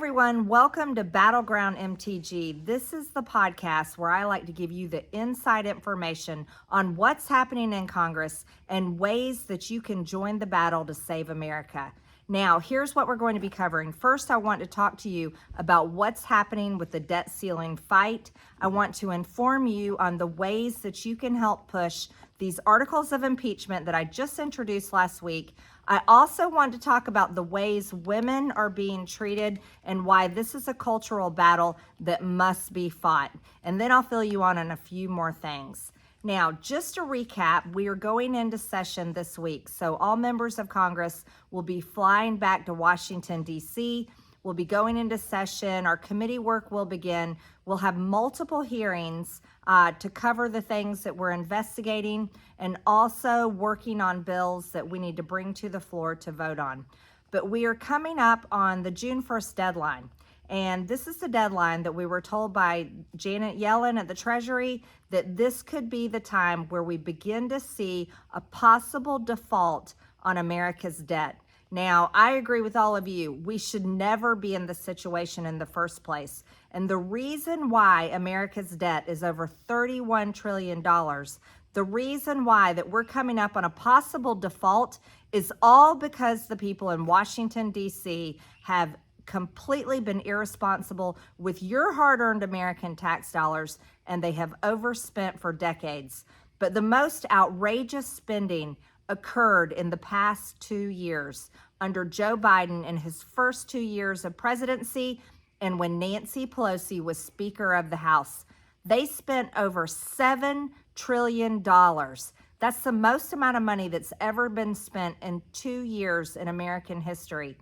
everyone. Welcome to Battleground MTG. This is the podcast where I like to give you the inside information on what's happening in Congress and ways that you can join the battle to save America. Now, here's what we're going to be covering. First, I want to talk to you about what's happening with the debt ceiling fight. I want to inform you on the ways that you can help push these articles of impeachment that I just introduced last week. I also want to talk about the ways women are being treated and why this is a cultural battle that must be fought. And then I'll fill you on a few more things. Now, just to recap, we are going into session this week. So all members of Congress will be flying back to Washington, D.C. We'll be going into session. Our committee work will begin. We'll have multiple hearings to cover the things that we're investigating and also working on bills that we need to bring to the floor to vote on. But we are coming up on the June 1st deadline. And this is the deadline that we were told by Janet Yellen at the Treasury that this could be the time where we begin to see a possible default on America's debt. Now, I agree with all of you. We should never be in this situation in the first place. And the reason why America's debt is over $31 trillion, the reason why that we're coming up on a possible default is all because the people in Washington, D.C. have completely been irresponsible with your hard-earned American tax dollars, and they have overspent for decades. But the most outrageous spending occurred in the past 2 years under Joe Biden in his first 2 years of presidency and when Nancy Pelosi was Speaker of the House. They spent over $7 trillion. That's the most amount of money that's ever been spent in 2 years in American history.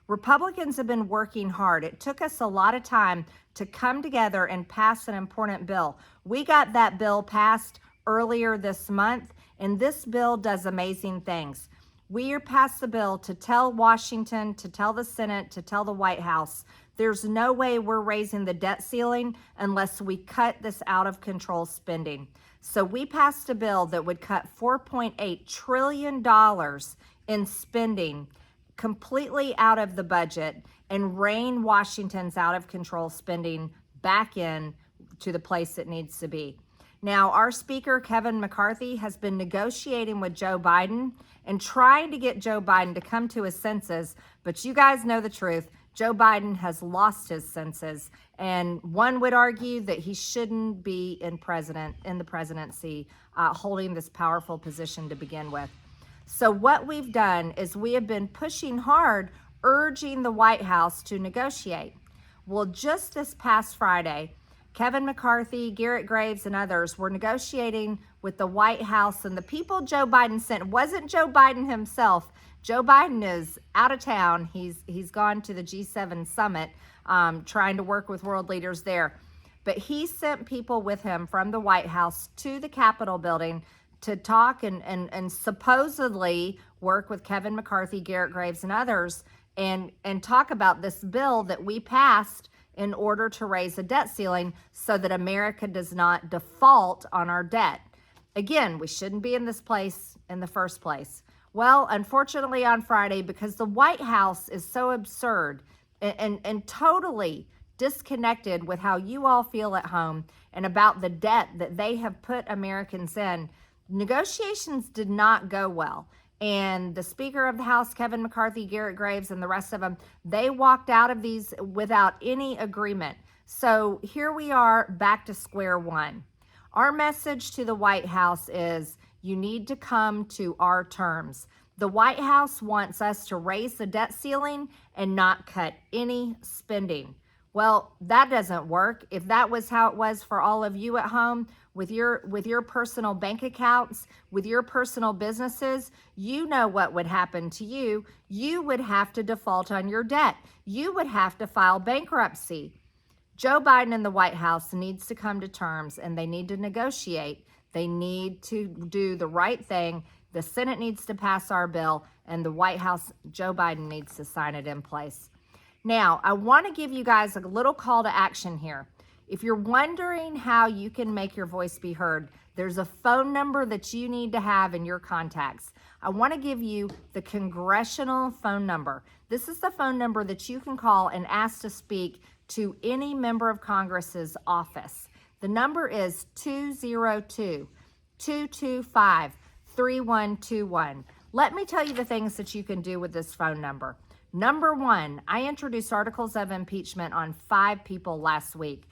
Republicans have been working hard. It took us a lot of time to come together and pass an important bill. We got that bill passed earlier this month, and this bill does amazing things. We are passed the bill to tell Washington, to tell the Senate, to tell the White House, there's no way we're raising the debt ceiling unless we cut this out of control spending. So we passed a bill that would cut $4.8 trillion in spending completely out of the budget and rein Washington's out of control spending back in to the place it needs to be. Now, our Speaker, Kevin McCarthy, has been negotiating with Joe Biden and trying to get Joe Biden to come to his senses, but you guys know the truth. Joe Biden has lost his senses, and one would argue that he shouldn't be in the presidency, holding this powerful position to begin with. So what we've done is we have been pushing hard, urging the White House to negotiate. Well, just this past Friday, Kevin McCarthy, Garrett Graves, and others were negotiating with the White House, and the people Joe Biden sent wasn't Joe Biden himself. Joe Biden is out of town. He's gone to the G7 summit, trying to work with world leaders there. But he sent people with him from the White House to the Capitol building to talk and supposedly work with Kevin McCarthy, Garrett Graves, and others, and talk about this bill that we passed in order to raise a debt ceiling so that America does not default on our debt. Again, we shouldn't be in this place in the first place. Well, unfortunately on Friday, because the White House is so absurd and totally disconnected with how you all feel at home and about the debt that they have put Americans in, negotiations did not go well. And the Speaker of the House, Kevin McCarthy, Garrett Graves, and the rest of them, they walked out of these without any agreement. So here we are back to square one. Our message to the White House is you need to come to our terms. The White House wants us to raise the debt ceiling and not cut any spending. Well, that doesn't work. If that was how it was for all of you at home with your personal bank accounts, with your personal businesses, you know what would happen to you. You would have to default on your debt. You would have to file bankruptcy. Joe Biden and the White House needs to come to terms, and they need to negotiate. They need to do the right thing. The Senate needs to pass our bill, and the White House, Joe Biden, needs to sign it in place. Now, I want to give you guys a little call to action here. If you're wondering how you can make your voice be heard, there's a phone number that you need to have in your contacts. I want to give you the congressional phone number. This is the phone number that you can call and ask to speak to any member of Congress's office. The number is 202-225-3121. Let me tell you the things that you can do with this phone number. Number one, I introduced articles of impeachment on 5 people last week.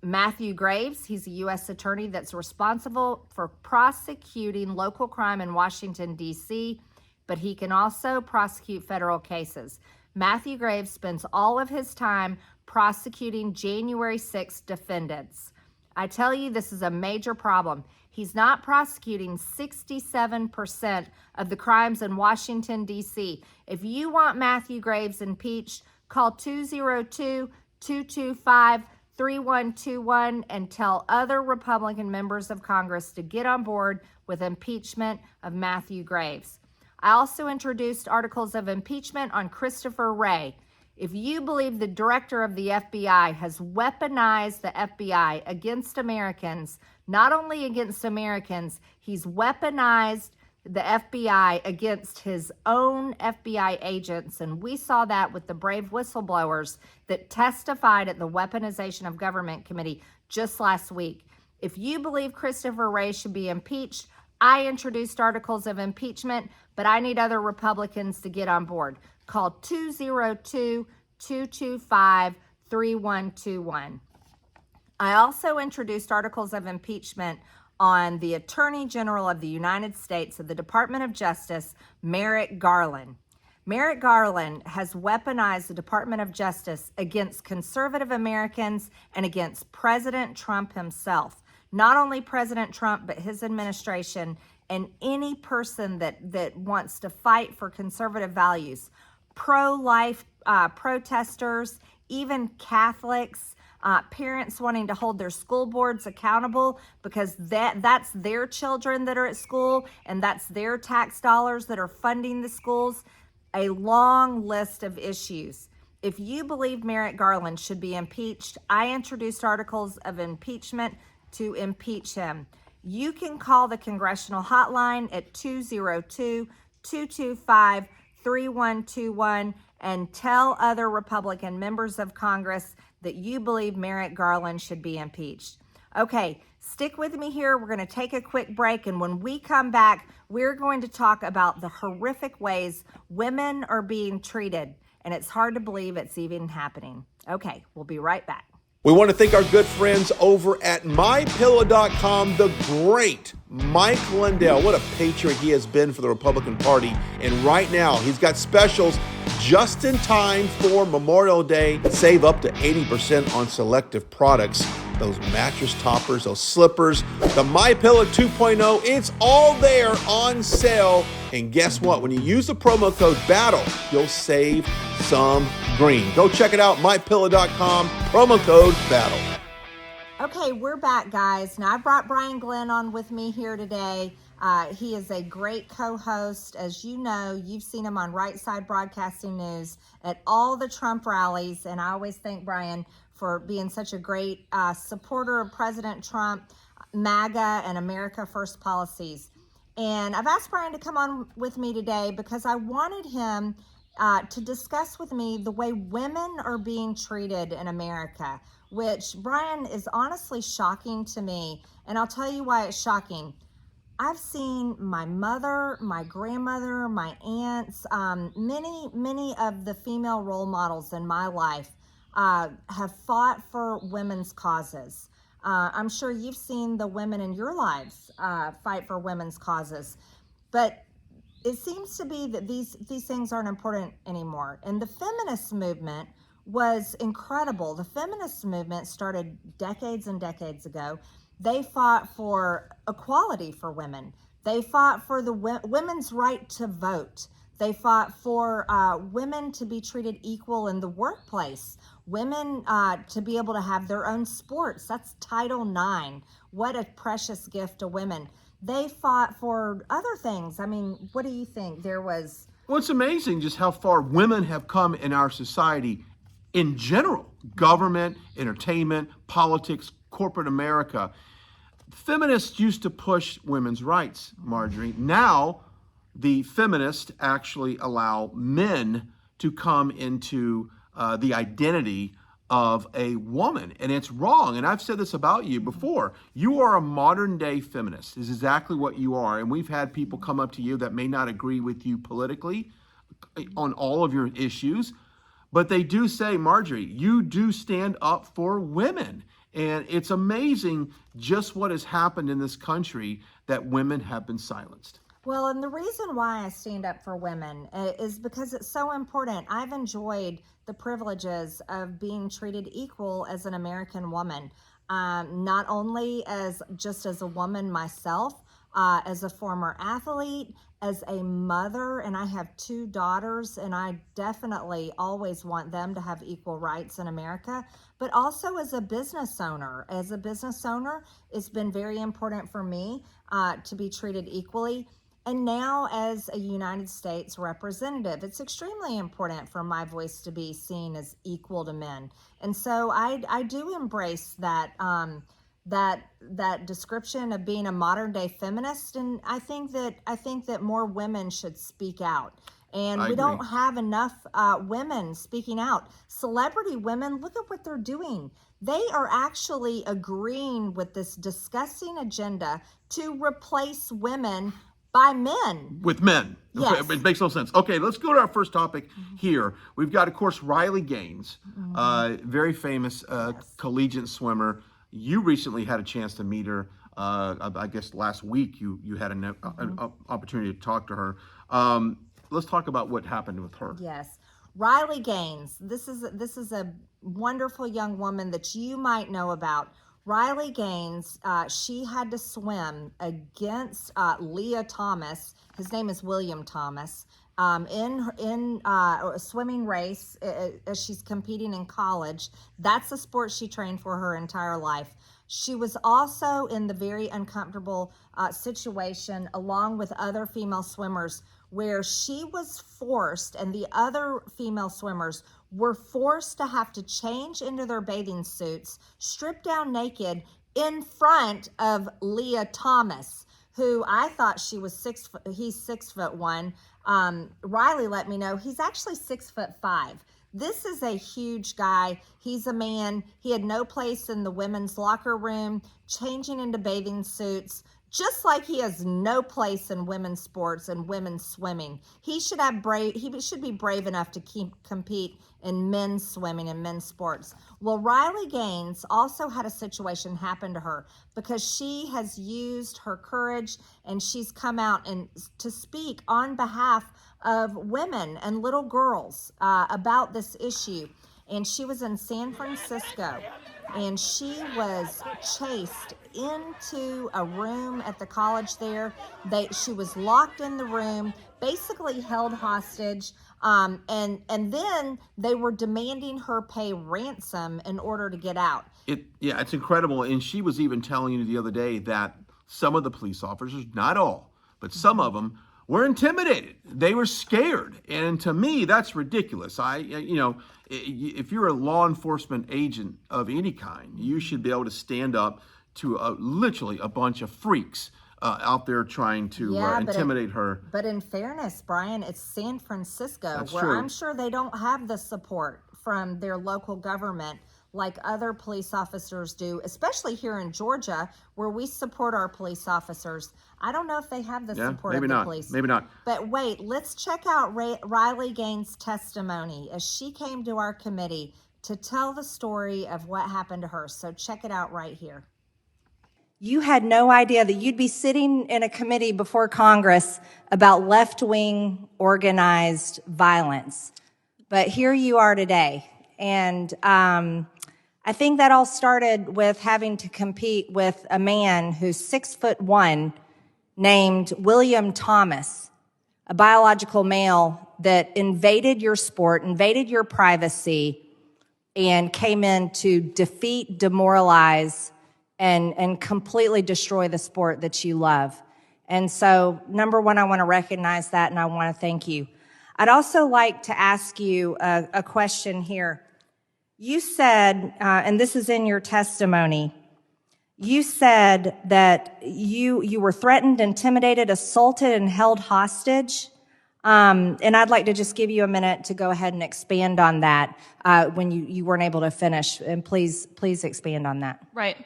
Matthew Graves, he's a U.S. attorney that's responsible for prosecuting local crime in Washington, D.C., but he can also prosecute federal cases. Matthew Graves spends all of his time prosecuting January 6th defendants. I tell you, this is a major problem. He's not prosecuting 67% of the crimes in Washington, D.C. If you want Matthew Graves impeached, call 202-225-3121 and tell other Republican members of Congress to get on board with impeachment of Matthew Graves. I also introduced articles of impeachment on Christopher Wray. If you believe the director of the FBI has weaponized the FBI against Americans, not only against Americans, he's weaponized the FBI against his own FBI agents. And we saw that with the brave whistleblowers that testified at the Weaponization of Government Committee just last week. If you believe Christopher Wray should be impeached, I introduced articles of impeachment, but I need other Republicans to get on board. Call 202-225-3121. I also introduced articles of impeachment on the Attorney General of the United States of the Department of Justice, Merrick Garland. Merrick Garland has weaponized the Department of Justice against conservative Americans and against President Trump himself. Not only President Trump, but his administration and any person that wants to fight for conservative values. Pro-life protesters, even Catholics, parents wanting to hold their school boards accountable because that's their children that are at school and that's their tax dollars that are funding the schools. A long list of issues. If you believe Merrick Garland should be impeached, I introduced articles of impeachment to impeach him. You can call the congressional hotline at 202-225-3121 and tell other Republican members of Congress that you believe Merrick Garland should be impeached. Okay, stick with me here. We're going to take a quick break, and when we come back, we're going to talk about the horrific ways women are being treated, and it's hard to believe it's even happening. Okay, we'll be right back. We want to thank our good friends over at MyPillow.com, the great Mike Lindell. What a patriot he has been for the Republican Party. And right now, he's got specials just in time for Memorial Day. Save up to 80% on selective products. Those mattress toppers, those slippers, the MyPillow 2.0, it's all there on sale. And guess what? When you use the promo code BATTLE, you'll save some green. Go check it out, MyPillow.com, promo code BATTLE. Okay, we're back, guys. Now, I brought Brian Glenn on with me here today. He is a great co-host. As you know, you've seen him on Right Side Broadcasting News at all the Trump rallies. And I always thank Brian for being such a great supporter of President Trump, MAGA, and America First policies. And I've asked Brian to come on with me today because I wanted him to discuss with me the way women are being treated in America, which, Brian, is honestly shocking to me. And I'll tell you why it's shocking. I've seen my mother, my grandmother, my aunts, many of the female role models in my life have fought for women's causes. I'm sure you've seen the women in your lives fight for women's causes. But it seems to be that these things aren't important anymore. And the feminist movement was incredible. The feminist movement started decades and decades ago. They fought for equality for women. They fought for the women's right to vote. They fought for women to be treated equal in the workplace. Women to be able to have their own sports. That's Title IX. What a precious gift to women. They fought for other things. I mean, what do you think? Well, it's amazing just how far women have come in our society in general. government, entertainment, politics, corporate America. Feminists used to push women's rights, Marjorie. Now, the feminists actually allow men to come into the identity of a woman, and it's wrong. And I've said this about you before. You are a modern day feminist, is exactly what you are. And we've had people come up to you that may not agree with you politically on all of your issues, but they do say, Marjorie, you do stand up for women. And it's amazing just what has happened in this country that women have been silenced. Well, and the reason why I stand up for women is because it's so important. I've enjoyed the privileges of being treated equal as an American woman, not only as just as a woman myself, as a former athlete, as a mother, and I have 2 daughters, and I definitely always want them to have equal rights in America, but also as a business owner. As a business owner, it's been very important for me to be treated equally. And now as a United States representative, it's extremely important for my voice to be seen as equal to men. And so I do embrace that that description of being a modern day feminist, and I think that more women should speak out. And we don't have enough women speaking out. Celebrity women, look at what they're doing. They are actually agreeing with this disgusting agenda to replace women by men. With men. Yes. Okay, it makes no sense. Okay, let's go to our first topic here. We've got, of course, Riley Gaines, very famous collegiate swimmer. You recently had a chance to meet her. I guess last week you had an opportunity to talk to her. Let's talk about what happened with her. Yes. Riley Gaines. This is a wonderful young woman that you might know about. Riley Gaines, she had to swim against Leah Thomas. His name is William Thomas. In a swimming race as she's competing in college. That's a sport she trained for her entire life. She was also in the very uncomfortable situation, along with other female swimmers, where she was forced, and the other female swimmers were forced to have to change into their bathing suits, strip down naked in front of Leah Thomas, who I thought she was he's 6'1". Riley let me know he's actually 6'5". This is a huge guy. He's a man. He had no place in the women's locker room, changing into bathing suits, just like he has no place in women's sports and women's swimming. He should be brave enough to compete in men's swimming and men's sports. Well, Riley Gaines also had a situation happen to her because she has used her courage, and she's come out and to speak on behalf of women and little girls about this issue. And she was in San Francisco, and she was chased into a room at the college there. She was locked in the room, basically held hostage, and then they were demanding her pay ransom in order to get out. It's incredible. And she was even telling you the other day that some of the police officers, not all, but some of them, were intimidated. They were scared. And to me, that's ridiculous. If you're a law enforcement agent of any kind, you should be able to stand up to literally a bunch of freaks out there trying to intimidate her. But in fairness, Brian, it's San Francisco, That's where true. I'm sure they don't have the support from their local government like other police officers do, especially here in Georgia, where we support our police officers. I don't know if they have the support of the police. Maybe not. But wait, let's check out Riley Gaines' testimony as she came to our committee to tell the story of what happened to her. So check it out right here. You had no idea that you'd be sitting in a committee before Congress about left-wing organized violence. But here you are today. And I think that all started with having to compete with a man who's 6'1", named William Thomas, a biological male that invaded your sport, invaded your privacy, and came in to defeat, demoralize, and completely destroy the sport that you love. And so, number one, I want to recognize that, and I want to thank you. I'd also like to ask you a question here. You said, and this is in your testimony, you said that you were threatened, intimidated, assaulted, and held hostage. And I'd like to just give you a minute to go ahead and expand on that when you weren't able to finish. And please expand on that. Right.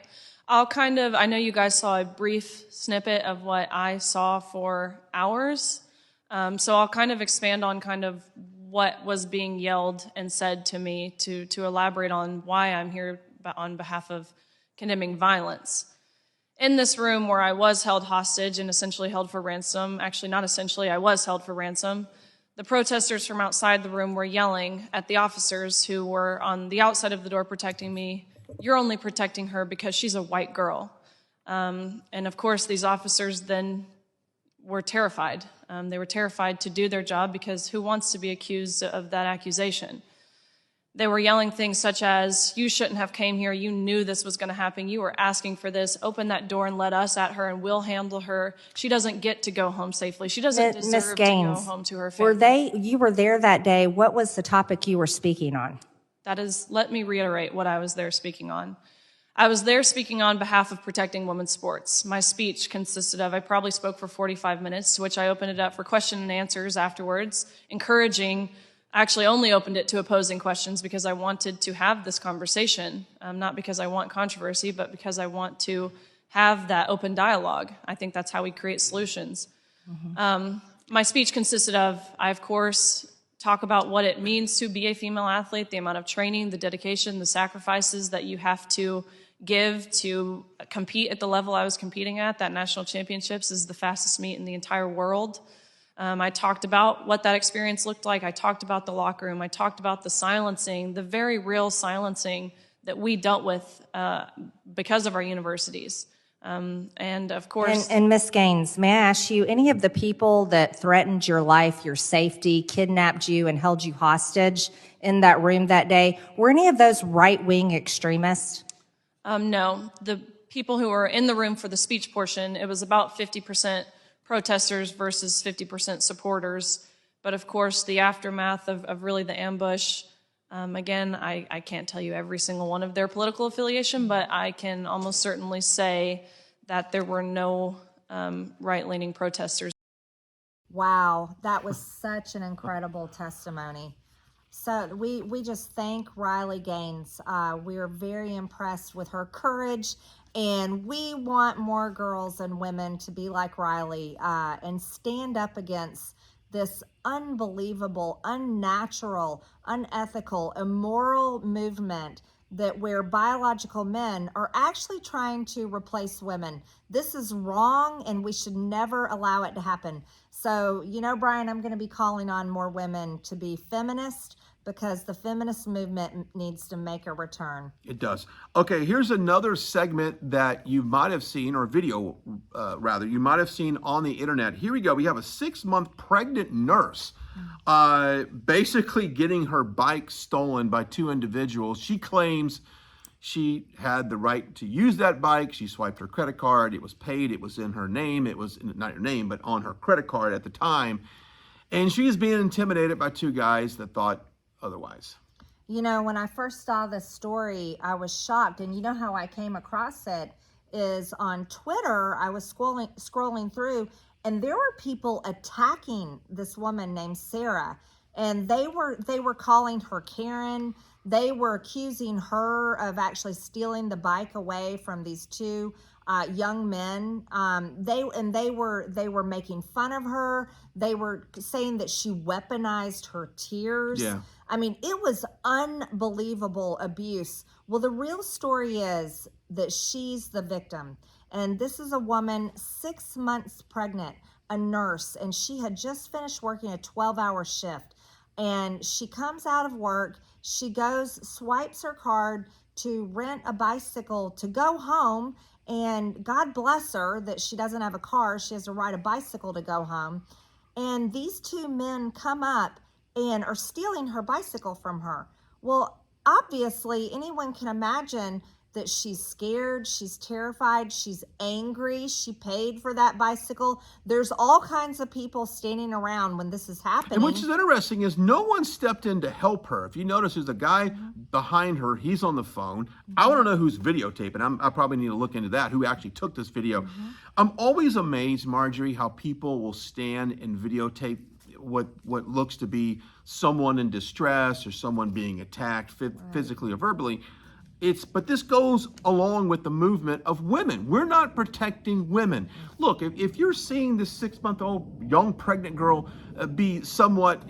I know you guys saw a brief snippet of what I saw for hours. So I'll kind of expand on kind of what was being yelled and said to me to elaborate on why I'm here on behalf of condemning violence. In this room where I was held hostage and essentially held for ransom, actually not essentially, I was held for ransom, the protesters from outside the room were yelling at the officers who were on the outside of the door protecting me, "You're only protecting her because she's a white girl." And of course, these officers then were terrified. They were terrified to do their job because who wants to be accused of that accusation? They were yelling things such as, "You shouldn't have came here. You knew this was going to happen. You were asking for this. Open that door and let us at her and we'll handle her. She doesn't get to go home safely. She doesn't deserve to go home to her family." You were there that day. What was the topic you were speaking on? Let me reiterate what I was there speaking on. I was there speaking on behalf of protecting women's sports. My speech consisted of, I probably spoke for 45 minutes, to which I opened it up for question and answers afterwards, I actually only opened it to opposing questions because I wanted to have this conversation, not because I want controversy, but because I want to have that open dialogue. I think that's how we create solutions. Mm-hmm. My speech consisted of, I, of course, talk about what it means to be a female athlete, the amount of training, the dedication, the sacrifices that you have to give to compete at the level I was competing at. That national championships is the fastest meet in the entire world. I talked about what that experience looked like. I talked about the locker room. I talked about the silencing, the very real silencing that we dealt with because of our universities. And of course... And Ms. Gaines, may I ask you, any of the people that threatened your life, your safety, kidnapped you and held you hostage in that room that day, were any of those right-wing extremists? No. The people who were in the room for the speech portion, it was about 50% protesters versus 50% supporters. But of course, the aftermath of really the ambush, again, I can't tell you every single one of their political affiliation, but I can almost certainly say that there were no right-leaning protesters. Wow, that was such an incredible testimony. So we just thank Riley Gaines. We're very impressed with her courage, and we want more girls and women to be like Riley and stand up against this unbelievable, unnatural, unethical, immoral movement that where biological men are actually trying to replace women. This is wrong, and we should never allow it to happen. So, you know, Brian, I'm going to be calling on more women to be feminist, because the feminist movement needs to make a return. It does. Okay, here's another segment that you might have seen, or video rather, you might have seen on the internet. Here we go. We have a 6-month pregnant nurse basically getting her bike stolen by 2 individuals. She claims she had the right to use that bike. She swiped her credit card. It was paid. It was in her name. It was not her name, but on her credit card at the time. And she is being intimidated by 2 guys that thought otherwise. You know, when I first saw this story, I was shocked. And you know how I came across it is on Twitter. I was scrolling through, and there were people attacking this woman named Sarah. And they were calling her Karen. They were accusing her of actually stealing the bike away from these 2 young men. They were making fun of her. They were saying that she weaponized her tears. Yeah. I mean, it was unbelievable abuse. Well, the real story is that she's the victim. And this is a woman 6 months pregnant, a nurse, and she had just finished working a 12-hour shift. And she comes out of work, she goes, swipes her card to rent a bicycle to go home. And God bless her that she doesn't have a car. She has to ride a bicycle to go home. And these 2 men come up and are stealing her bicycle from her. Well, obviously, anyone can imagine that she's scared, she's terrified, she's angry, she paid for that bicycle. There's all kinds of people standing around when this is happening. And which is interesting is no one stepped in to help her. If you notice, there's a guy behind her. He's on the phone. I want to know who's videotaping. I probably need to look into that, who actually took this video. I'm always amazed, Marjorie, how people will stand and videotape what looks to be someone in distress or someone being attacked physically or verbally. But this goes along with the movement of women. We're not protecting women. Look, if you're seeing this 6-month-old young pregnant girl be somewhat,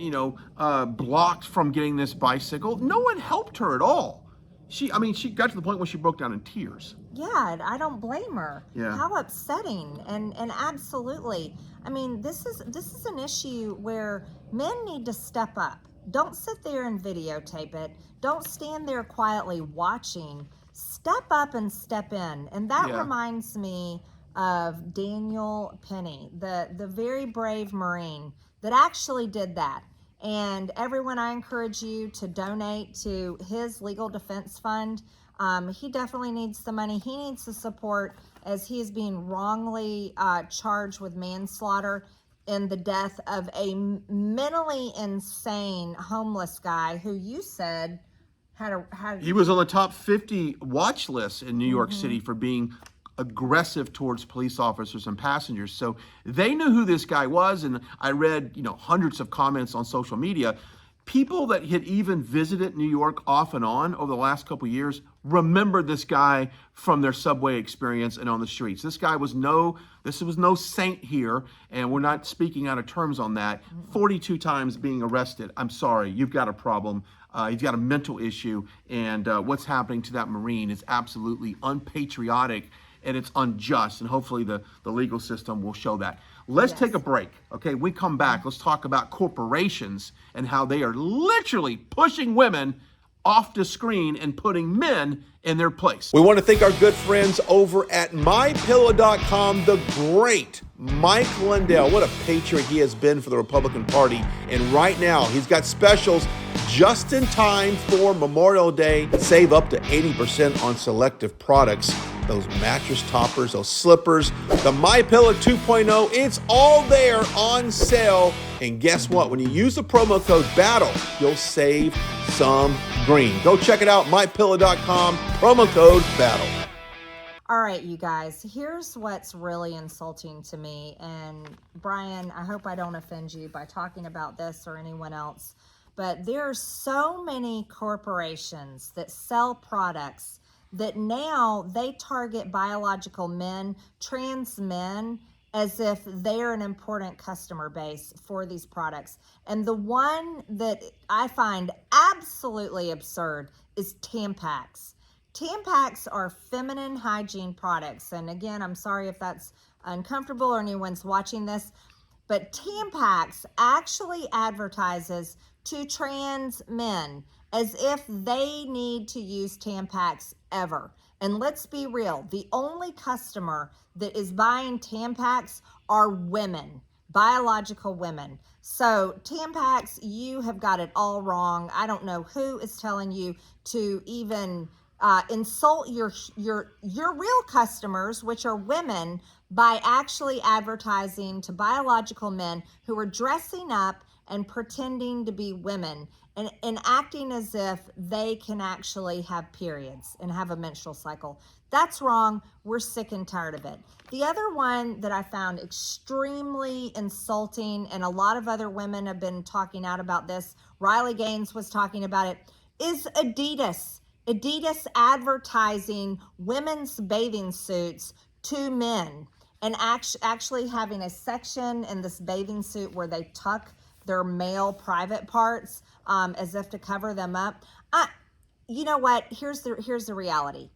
blocked from getting this bicycle, no one helped her at all. She got to the point where she broke down in tears. Yeah, I don't blame her. Yeah. How upsetting. And absolutely. I mean, this is an issue where men need to step up. Don't sit there and videotape it. Don't stand there quietly watching. Step up and step in. And that reminds me of Daniel Penny, the very brave Marine that actually did that. And everyone, I encourage you to donate to his legal defense fund. He definitely needs the money. He needs the support as he is being wrongly charged with manslaughter in the death of a mentally insane homeless guy who you said had He was on the top 50 watch list in New York City for being aggressive towards police officers and passengers. So they knew who this guy was, and I read, hundreds of comments on social media. People that had even visited New York off and on over the last couple of years remember this guy from their subway experience and on the streets. This was no saint here, and we're not speaking out of terms on that. 42 times being arrested. I'm sorry, you've got a problem. He's got a mental issue, and what's happening to that Marine is absolutely unpatriotic, and it's unjust, and hopefully the legal system will show that. Let's take a break, okay? We come back, let's talk about corporations and how they are literally pushing women off the screen and putting men in their place. We want to thank our good friends over at mypillow.com, the great Mike Lindell. What a patriot he has been for the Republican Party. And right now, he's got specials just in time for Memorial Day. Save up to 80% on selective products. Those mattress toppers, those slippers, the MyPillow 2.0, it's all there on sale. And guess what? When you use the promo code BATTLE, you'll save some green. Go check it out, mypillow.com, promo code BATTLE. All right, you guys, here's what's really insulting to me. And Brian, I hope I don't offend you by talking about this or anyone else, but there are so many corporations that sell products that now they target biological men, trans men, as if they're an important customer base for these products. And the one that I find absolutely absurd is Tampax. Tampax are feminine hygiene products. And again, I'm sorry if that's uncomfortable or anyone's watching this, but Tampax actually advertises to trans men as if they need to use Tampax ever. And let's be real, the only customer that is buying Tampax are women, biological women. So Tampax, you have got it all wrong. I don't know who is telling you to even insult your real customers, which are women, by actually advertising to biological men who are dressing up and pretending to be women and acting as if they can actually have periods and have a menstrual cycle. That's wrong. We're sick and tired of it. The other one that I found extremely insulting, and a lot of other women have been talking out about this, Riley Gaines was talking about it, is Adidas. Adidas advertising women's bathing suits to men and actually having a section in this bathing suit where they tuck their male private parts as if to cover them up. You know what? Here's the reality.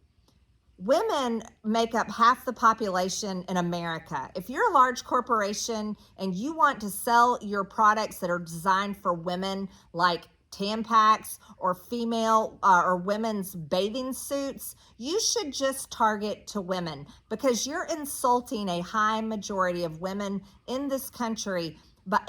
Women make up half the population in America. If you're a large corporation and you want to sell your products that are designed for women, like Tampax or female or women's bathing suits, you should just target to women, because you're insulting a high majority of women in this country, but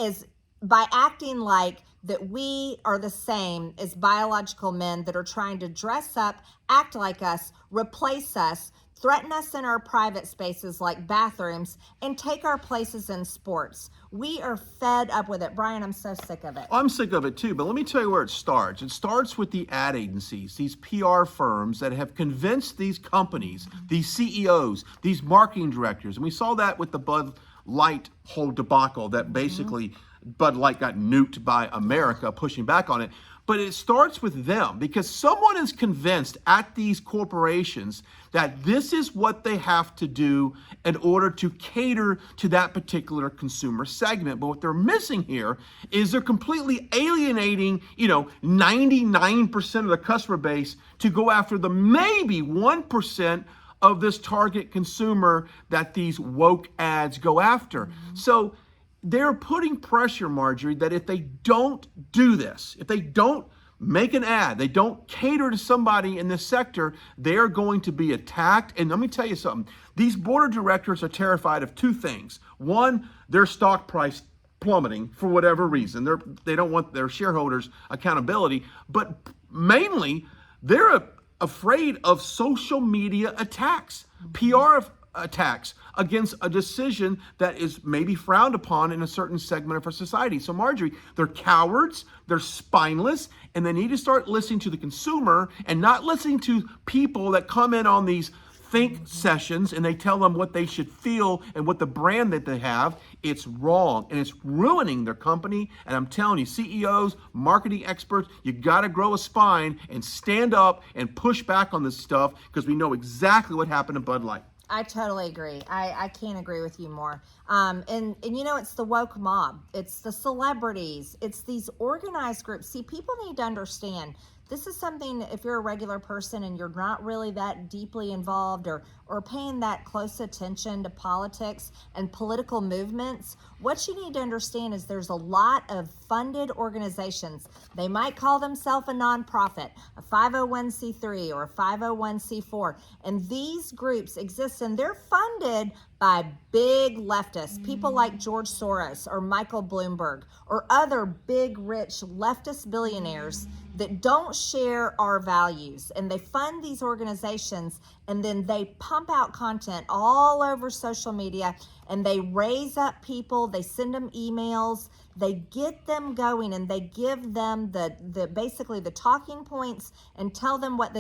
by acting like that we are the same as biological men that are trying to dress up, act like us, replace us, threaten us in our private spaces like bathrooms, and take our places in sports. We are fed up with it. Brian, I'm so sick of it. I'm sick of it too, but let me tell you where it starts. It starts with the ad agencies, these PR firms that have convinced these companies, these CEOs, these marketing directors, and we saw that with the Bud Light whole debacle that basically Bud Light got nuked by America pushing back on it. But it starts with them because someone is convinced at these corporations that this is what they have to do in order to cater to that particular consumer segment. But what they're missing here is they're completely alienating, 99% of the customer base to go after the maybe 1% of this target consumer that these woke ads go after. So they're putting pressure, Marjorie, that if they don't do this, if they don't make an ad, they don't cater to somebody in this sector, they are going to be attacked. And let me tell you something. These board of directors are terrified of two things. One, their stock price plummeting for whatever reason. They don't want their shareholders accountability. But mainly, they're afraid of social media attacks, PR attacks against a decision that is maybe frowned upon in a certain segment of our society. So Marjorie, they're cowards, they're spineless, and they need to start listening to the consumer and not listening to people that come in on these think sessions and they tell them what they should feel and what the brand that they have. It's wrong and it's ruining their company. And I'm telling you, CEOs, marketing experts, you got to grow a spine and stand up and push back on this stuff because we know exactly what happened to Bud Light. I totally agree. I can't agree with you more. And it's the woke mob. It's the celebrities. It's these organized groups. See, people need to understand this is something, if you're a regular person and you're not really that deeply involved or paying that close attention to politics and political movements, what you need to understand is there's a lot of funded organizations. They might call themselves a nonprofit, a 501c3 or a 501c4. And these groups exist and they're funded by big leftists, people like George Soros or Michael Bloomberg or other big, rich leftist billionaires that don't share our values. And they fund these organizations and then they pump out content all over social media and they raise up people, they send them emails, they get them going and they give them the basically the talking points and tell them what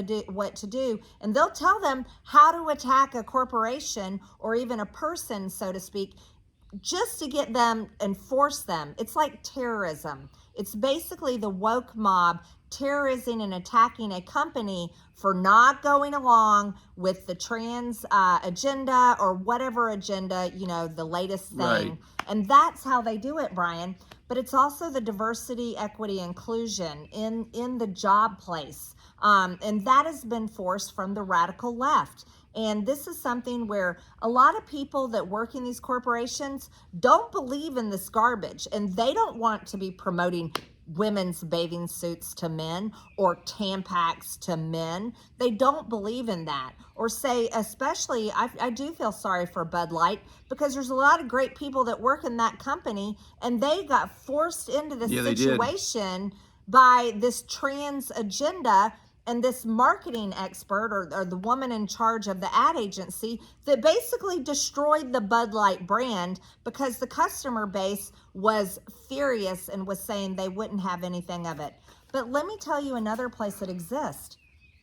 to do. And they'll tell them how to attack a corporation or even a person, so to speak, just to get them and force them. It's like terrorism. It's basically the woke mob terrorizing and attacking a company for not going along with the trans agenda or whatever agenda, the latest thing. Right. And that's how they do it, Brian. But it's also the diversity, equity, inclusion in the job place. And that has been forced from the radical left. And this is something where a lot of people that work in these corporations don't believe in this garbage. And they don't want to be promoting women's bathing suits to men or Tampax to men. They don't believe in that. Or say, especially, I do feel sorry for Bud Light because there's a lot of great people that work in that company and they got forced into this situation by this trans agenda and this marketing expert or the woman in charge of the ad agency that basically destroyed the Bud Light brand because the customer base was furious and was saying they wouldn't have anything of it. But let me tell you another place that exists.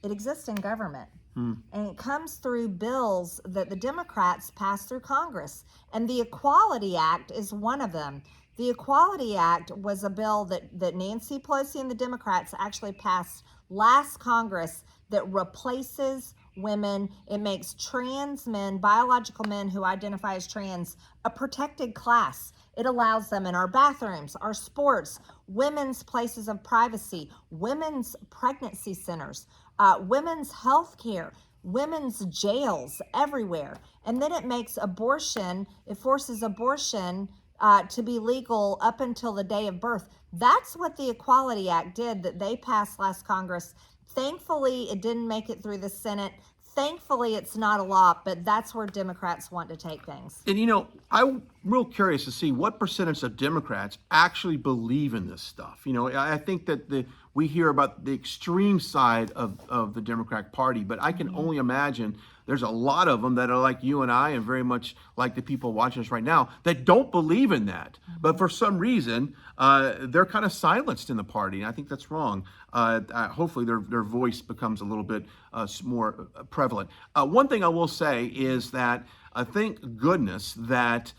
It exists in government. And it comes through bills that the Democrats pass through Congress. And the Equality Act is one of them. The Equality Act was a bill that Nancy Pelosi and the Democrats actually passed last Congress that replaces women. It makes trans men, biological men who identify as trans, a protected class. It allows them in our bathrooms, our sports, women's places of privacy, women's pregnancy centers, women's health care, women's jails everywhere. And then it makes abortion, it forces abortion to be legal up until the day of birth. That's what the Equality Act did that they passed last Congress. Thankfully, it didn't make it through the Senate. Thankfully, it's not a law, but that's where Democrats want to take things. And I real curious to see what percentage of Democrats actually believe in this stuff. I think that we hear about the extreme side of the Democratic Party, but I can only imagine there's a lot of them that are like you and I, and very much like the people watching us right now, that don't believe in that. But for some reason, they're kind of silenced in the party, and I think that's wrong. Hopefully their voice becomes a little bit more prevalent. One thing I will say is that thank goodness that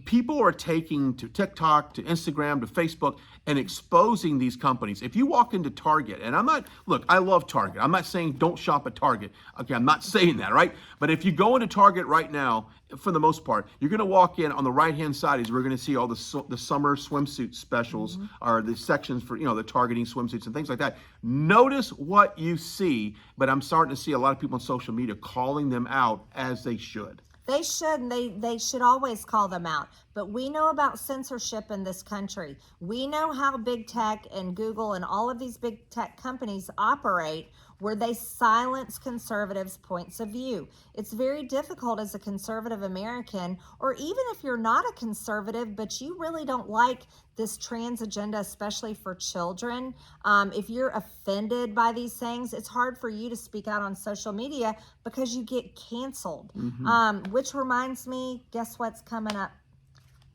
people are taking to TikTok, to Instagram, to Facebook, and exposing these companies. If you walk into Target, and I love Target. I'm not saying don't shop at Target. Okay, I'm not saying that, right? But if you go into Target right now, for the most part, you're going to walk in on the right-hand side is we're going to see all the summer swimsuit specials, or the sections for, the targeting swimsuits and things like that. Notice what you see, but I'm starting to see a lot of people on social media calling them out, as they should. They should, and they should always call them out. But we know about censorship in this country. We know how big tech and Google and all of these big tech companies operate, where they silence conservatives' points of view. It's very difficult as a conservative American, or even if you're not a conservative, but you really don't like this trans agenda, especially for children. If you're offended by these things, it's hard for you to speak out on social media because you get canceled. Which reminds me, guess what's coming up?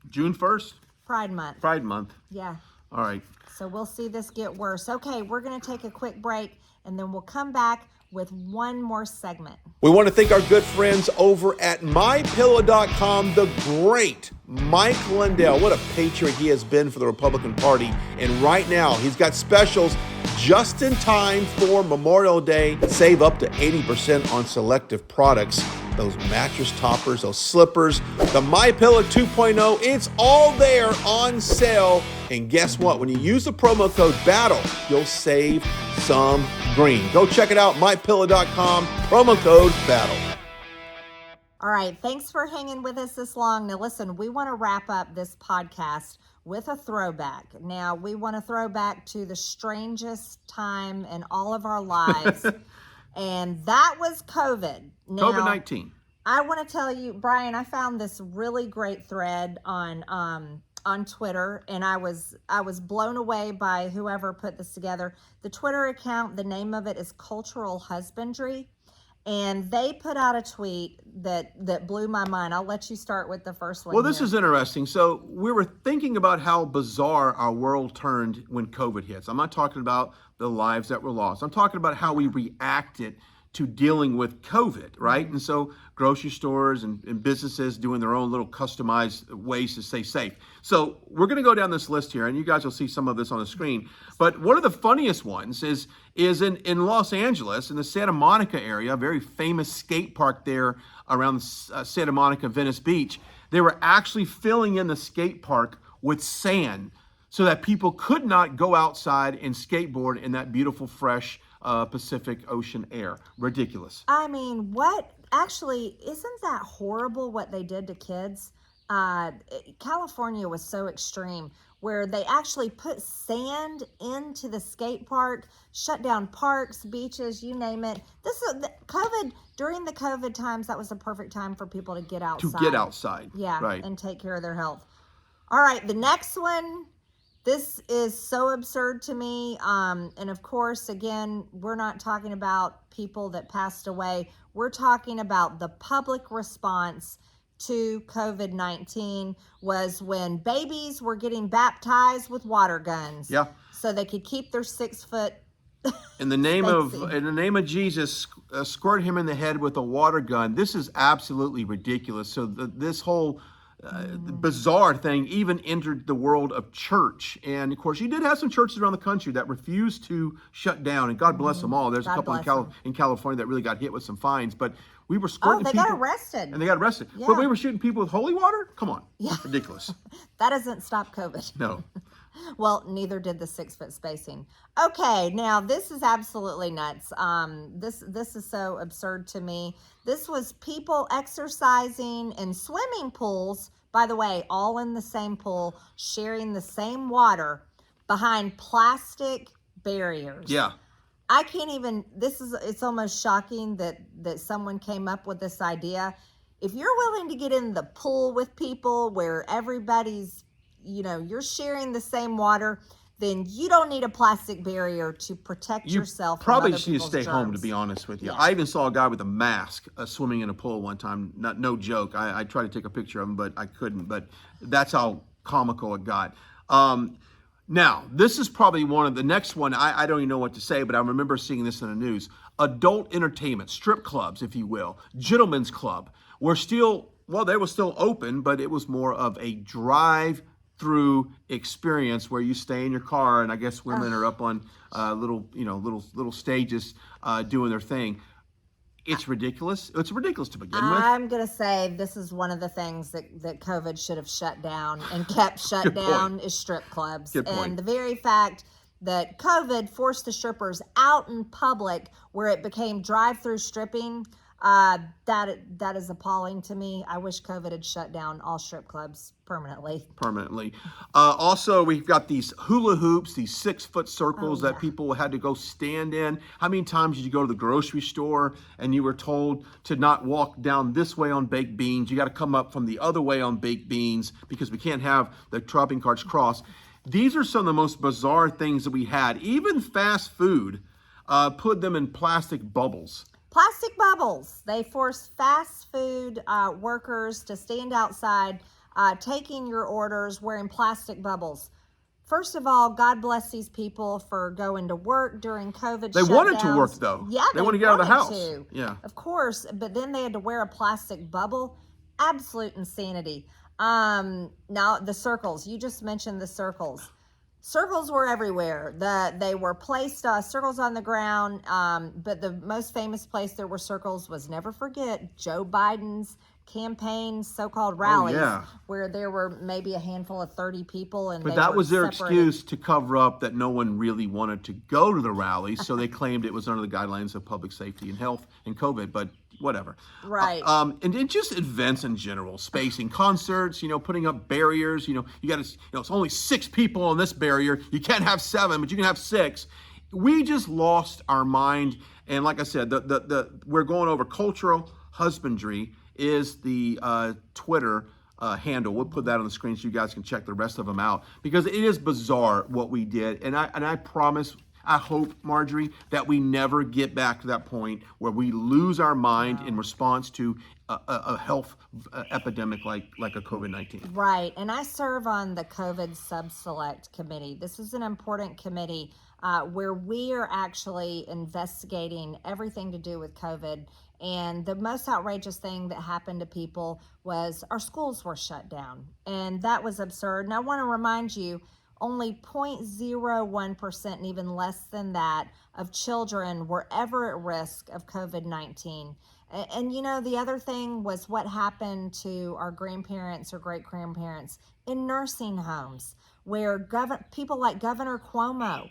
June 1st? Pride Month. Pride Month. Yeah. All right. So we'll see this get worse. Okay, we're going to take a quick break, and then we'll come back with one more segment. We want to thank our good friends over at mypillow.com, the great Mike Lindell. What a patriot he has been for the Republican Party. And right now, he's got specials just in time for Memorial Day. Save up to 80% on selective products. Those mattress toppers, those slippers, the MyPillow 2.0, it's all there on sale. And guess what? When you use the promo code BATTLE, you'll save some green. Go check it out, mypillow.com, promo code BATTLE. All right, thanks for hanging with us this long. Now listen, we want to wrap up this podcast with a throwback. Now, we want to throw back to the strangest time in all of our lives, and that was COVID. Now, COVID-19. I want to tell you, Brian, I found this really great thread on Twitter, and I was blown away by whoever put this together. The Twitter account, the name of it is Cultural Husbandry. And they put out a tweet that blew my mind. I'll let you start with the first one. Well, this is interesting. So we were thinking about how bizarre our world turned when COVID hits. I'm not talking about the lives that were lost. I'm talking about how we reacted to dealing with COVID, right? And so grocery stores and businesses doing their own little customized ways to stay safe. So we're going to go down this list here, and you guys will see some of this on the screen. But one of the funniest ones is in Los Angeles, in the Santa Monica area, a very famous skate park there around Santa Monica, Venice Beach. They were actually filling in the skate park with sand so that people could not go outside and skateboard in that beautiful, fresh Pacific Ocean air. Ridiculous. I mean, what? Actually, isn't that horrible what they did to kids? California was so extreme, where they actually put sand into the skate park, shut down parks, beaches, you name it. This is COVID. During the COVID times, that was the perfect time for people to get outside. To get outside. Yeah, right. And take care of their health. All right, the next one. This is so absurd to me. And of course, again, we're not talking about people that passed away. We're talking about the public response to COVID-19 was when babies were getting baptized with water guns. Yeah. So they could keep their 6 foot. In the name of Jesus, squirt him in the head with a water gun. This is absolutely ridiculous. So this whole bizarre thing even entered the world of church. And of course, you did have some churches around the country that refused to shut down, and God bless them all. There's a couple in California that really got hit with some fines, but we were squirting people. Oh, they got arrested. And they got arrested. Yeah. But we were shooting people with holy water? Come on. Yeah. Ridiculous. That doesn't stop COVID. No. Well, neither did the 6 foot spacing. Okay, now this is absolutely nuts. This is so absurd to me. This was people exercising in swimming pools, by the way, all in the same pool, sharing the same water behind plastic barriers. Yeah. I can't even, it's almost shocking that someone came up with this idea. if you're willing to get in the pool with people where everybody's, you're sharing the same water, then you don't need a plastic barrier to protect yourself from probably other should people's stay home, to germs. be honest with you. Yeah. I even saw a guy with a mask swimming in a pool one time. No joke. I tried to take a picture of him, but I couldn't. But that's how comical it got. Now, this is probably one of the next one. I don't even know what to say, but I remember seeing this in the news. Adult entertainment, strip clubs, if you will, gentlemen's club, were still, well, they were still open, but it was more of a drive-through experience where you stay in your car, and I guess women are up on little stages doing their thing. It's ridiculous. It's ridiculous to begin with. I'm going to say this is one of the things that COVID should have shut down and kept shut down is strip clubs. Good point. And the very fact that COVID forced the strippers out in public where it became drive-through stripping, that is appalling to me. I wish COVID had shut down all strip clubs permanently. Also, we've got these hula hoops, these 6-foot circles that people had to go stand in. How many times did you go to the grocery store and you were told to not walk down this way on baked beans? You got to come up from the other way on baked beans because we can't have the shopping carts cross. These are some of the most bizarre things that we had. Even fast food put them in plastic bubbles. Plastic bubbles. They force fast food workers to stand outside taking your orders wearing plastic bubbles. First of all, God bless these people for going to work during COVID. They wanted to work, though. Yeah, they wanted to get out of the house. To. Yeah, of course. But then they had to wear a plastic bubble. Absolute insanity. Now the circles. You just mentioned the circles. Circles were everywhere. They were placed circles on the ground. But the most famous place there were circles was, never forget, Joe Biden's campaign so-called rallies, where there were maybe a handful of 30 people, and but that was their excuse to cover up that no one really wanted to go to the rallies, so they claimed it was under the guidelines of public safety and health and COVID, but whatever. Right. And just events in general, spacing, concerts, putting up barriers, you got to, it's only 6 people on this barrier. You can't have 7, but you can have 6. We just lost our mind. And like I said, we're going over cultural husbandry is the Twitter handle. We'll put that on the screen so you guys can check the rest of them out, because it is bizarre what we did. And I promise, I hope, Marjorie, that we never get back to that point where we lose our mind in response to a health epidemic like a COVID-19. Right. And I serve on the COVID Sub-Select Committee. This is an important committee where we are actually investigating everything to do with COVID. And the most outrageous thing that happened to people was our schools were shut down. And that was absurd. And I want to remind you, only 0.01%, and even less than that, of children were ever at risk of COVID-19. And the other thing was what happened to our grandparents or great-grandparents in nursing homes, where people like Governor Cuomo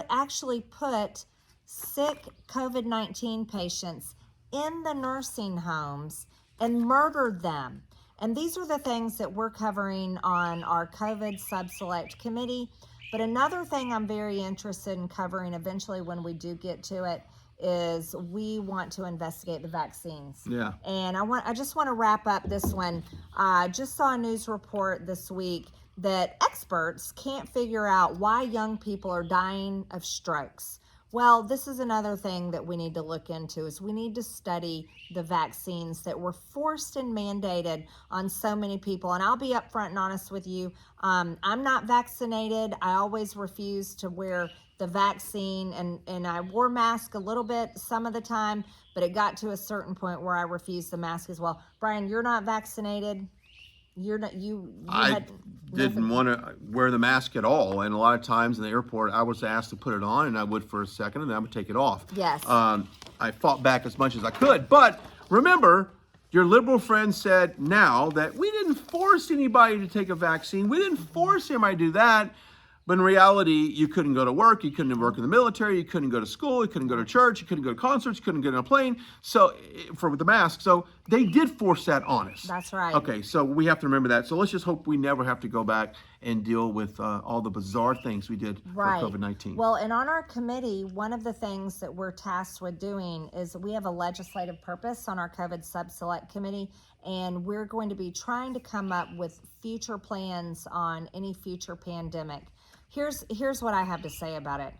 actually put sick COVID-19 patients in the nursing homes and murdered them. And these are the things that we're covering on our COVID Sub-Select Committee. But another thing I'm very interested in covering eventually when we do get to it is we want to investigate the vaccines. Yeah. And I just want to wrap up this one. I just saw a news report this week that experts can't figure out why young people are dying of strokes. Well, this is another thing that we need to look into, is we need to study the vaccines that were forced and mandated on so many people. And I'll be upfront and honest with you. I'm not vaccinated. I always refuse to wear the vaccine, and I wore mask a little bit some of the time, but it got to a certain point where I refused the mask as well. Brian, you're not vaccinated. You're not, I didn't want to wear the mask at all, and a lot of times in the airport I was asked to put it on, and I would for a second, and then I would take it off. Yes. I fought back as much as I could, but remember, your liberal friend said now that we didn't force anybody to take a vaccine. We didn't force anybody to do that. But in reality, you couldn't go to work, you couldn't work in the military, you couldn't go to school, you couldn't go to church, you couldn't go to concerts, you couldn't get on a plane. So with the mask, so they did force that on us. That's right. Okay, so we have to remember that. So let's just hope we never have to go back and deal with all the bizarre things we did for COVID-19. Well, and on our committee, one of the things that we're tasked with doing is we have a legislative purpose on our COVID Sub-Select Committee, and we're going to be trying to come up with future plans on any future pandemic. Here's what I have to say about it.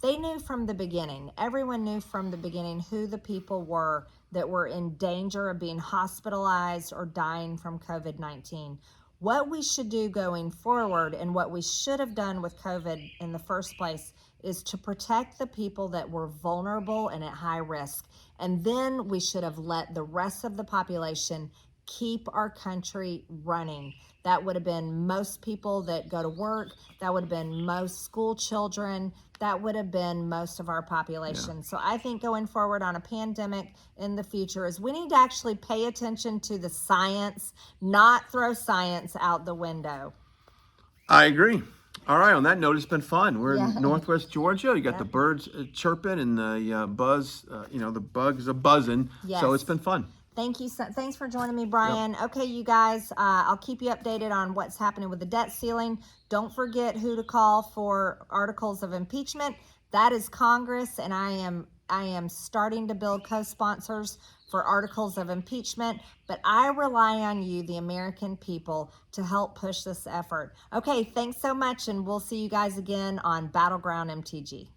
They knew from the beginning, everyone knew from the beginning who the people were that were in danger of being hospitalized or dying from COVID-19. What we should do going forward, and what we should have done with COVID in the first place, is to protect the people that were vulnerable and at high risk. And then we should have let the rest of the population keep our country running. That would have been most people that go to work. That would have been most school children. That would have been most of our population. Yeah. So I think going forward on a pandemic in the future is we need to actually pay attention to the science, not throw science out the window. I agree. All right, on that note, it's been fun. We're Yeah. in Northwest Georgia. You got the birds chirping and the buzz, the bugs are buzzing. Yes. So it's been fun. Thank you. Thanks for joining me, Brian. Yep. Okay, you guys, I'll keep you updated on what's happening with the debt ceiling. Don't forget who to call for articles of impeachment. That is Congress, and I am starting to build co-sponsors for articles of impeachment, but I rely on you, the American people, to help push this effort. Okay, thanks so much, and we'll see you guys again on Battleground MTG.